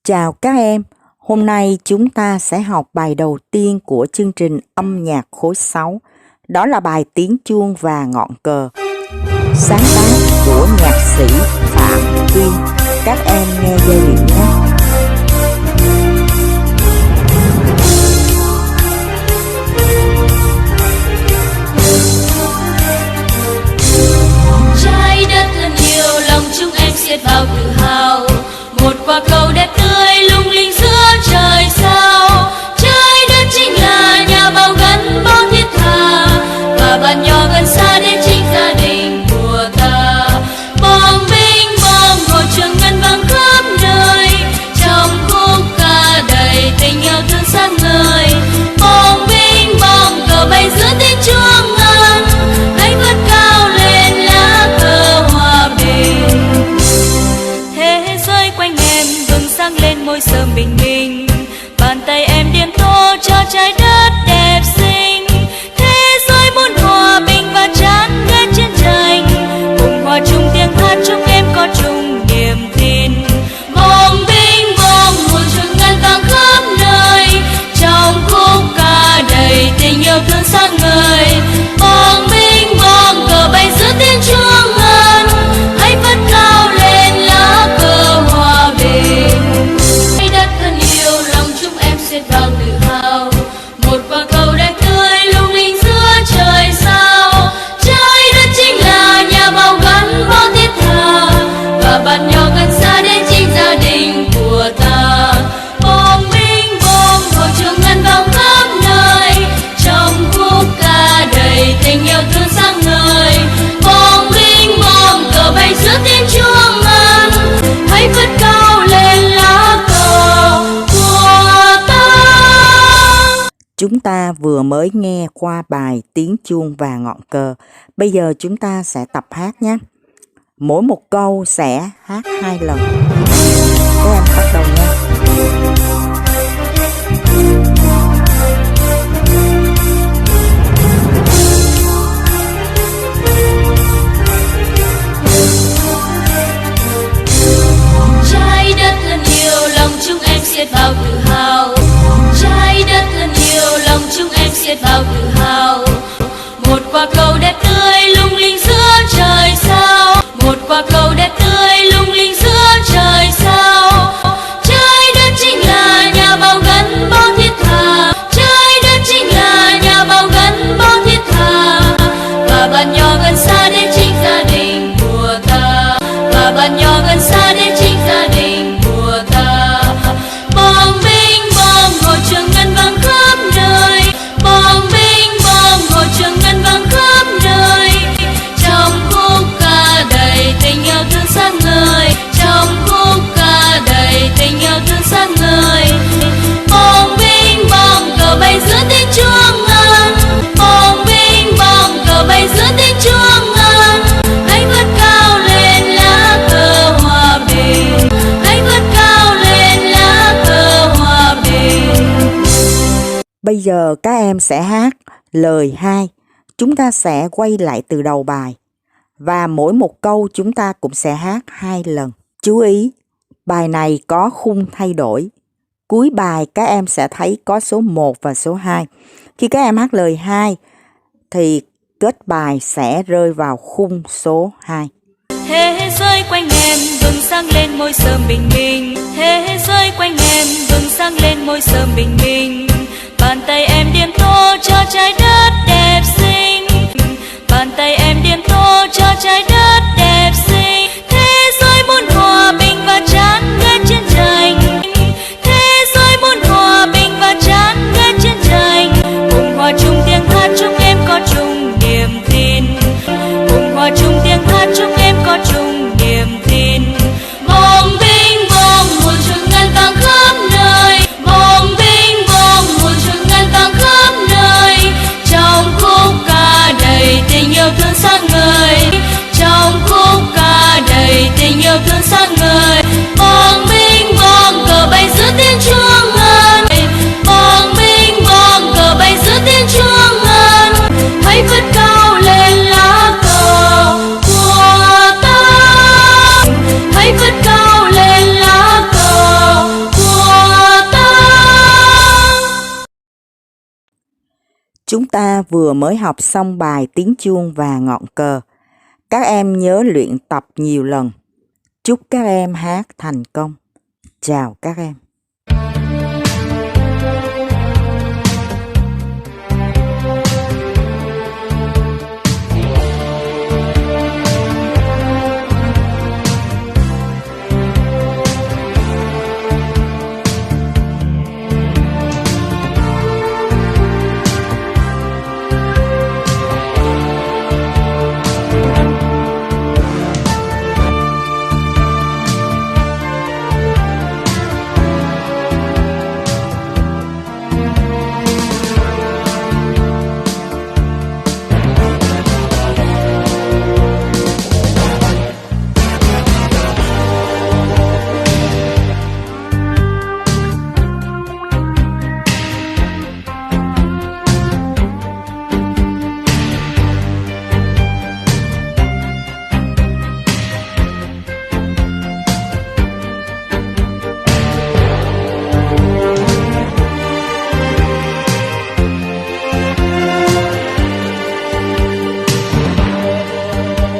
Chào các em, hôm nay chúng ta sẽ học bài đầu tiên của chương trình âm nhạc khối 6. Đó là bài Tiếng chuông và ngọn cờ, sáng tác của nhạc sĩ Phạm Tuyên. Các em nghe giai điệu nhé. Trái đất thân yêu, lòng chúng em xiết bao tự hào. Một quả cầu đẹp tươi lung linh giữa trời sao. Trái đất chính là nhà bao gắn bó thiết tha, và bạn nhỏ gần xa đến chính gia đình của ta. Bom binh bom hồi trường ngân vang khắp nơi, trong khúc ca đầy tình yêu thương sáng ngời. Bom binh bom cờ bay giữa tiếng chuông ngân, hãy vươn cao lên lá cờ hòa bình. Thế giới quanh em vầng sáng lên môi sớm bình minh, bàn tay em điểm tô cho trái đất đẹp xinh. Thế giới muốn hòa bình và chán ghét chiến tranh, cùng hòa chung tiếng hát chúc em có chung niềm tin. Bom binh bom mùa trường ngân vang khắp nơi, trong khúc ca đầy tình yêu thương sáng ngời. Bom binh bom cờ bay giữa tiếng chuông ngân, hãy vươn cao lên lá cờ hòa bình. Trái đất thân yêu, lòng chúng em xiết bao tự hào. Một quả cầu đẹp tươi lung linh giữa trời sao. Trái đất chính là nhà bao gắn bó thiết tha, và bạn nhỏ gần xa đến chính gia đình của ta. Bom binh bom hồi trường ngân vang khắp nơi, trong khúc ca đầy tình yêu thương sáng ngời. Bom binh bom cờ bay giữa tiếng chuông ngân, hãy vươn cao lên lá cờ của ta. Chúng ta vừa mới nghe qua bài Tiếng chuông và ngọn cờ. Bây giờ chúng ta sẽ tập hát nhé. Mỗi một câu sẽ hát 2 lần. Các em bắt đầu nha. Trái đất thân yêu, lòng chúng em xiết bao tự hào. Trái đất thân yêu, lòng chúng em xiết bao tự hào. Một quả cầu đẹp tươi lung linh giữa trời sao. Một quả cầu đẹp tươi lung linh giữa trời sao. Trái đất chính là nhà bao gắn bó thiết tha. Trái đất chính là nhà bao gắn bó thiết tha, và bạn nhỏ gần xa đến chính gia đình của ta. Và bạn nhỏ gần xa đến chính gia đình của ta. Bom binh bom hồi trường ngân vang khắp nơi. Bom binh bom hồi trường ngân vang khắp nơi, trong khúc ca đầy tình yêu thương sáng ngời. Trong khúc ca đầy tình yêu thương sáng ngời. Bom binh bom cờ bay giữa tiếng chuông ngân. Bom binh bom cờ bay giữa tiếng chuông ngân, hãy vươn cao lên lá cờ hòa bình. Hãy vươn cao lên lá cờ hòa bình. Bây giờ các em sẽ hát lời 2. Chúng ta sẽ quay lại từ đầu bài. Và mỗi một câu chúng ta cũng sẽ hát 2 lần. Chú ý, bài này có khung thay đổi. Cuối bài các em sẽ thấy có số 1 và số 2. Khi các em hát lời 2 thì kết bài sẽ rơi vào khung số 2. Thế giới quanh em vầng sáng lên môi sớm bình minh. Thế giới quanh em vầng sáng lên môi sớm bình minh. Bàn tay em điểm tô cho trái đất đẹp xinh. Bàn tay em điểm tô cho trái đất đẹp xinh. Thế giới muốn hòa bình và chán ghét chiến tranh. Thế giới muốn hòa bình và chán ghét chiến tranh. Cùng hòa chung tiếng hát chúc em có chung niềm tin. Cùng hòa chung tiếng hát chúc em có chung niềm tin. Bom binh bom mùa trường ngân vang khắp nơi. Bom binh bom mùa trường ngân vang khắp nơi, trong khúc ca đầy tình yêu thương sáng ngời. Trong khúc ca đầy tình yêu thương sáng ngời. Bom binh bom cờ bay giữa tiếng chuông ngân. Bom binh bom cờ bay giữa tiếng chuông ngân, hãy vươn cao lên lá cờ của ta. Chúng ta vừa mới học xong bài tiếng chuông và ngọn cờ. Các em nhớ luyện tập nhiều lần. Chúc các em hát thành công. Chào các em.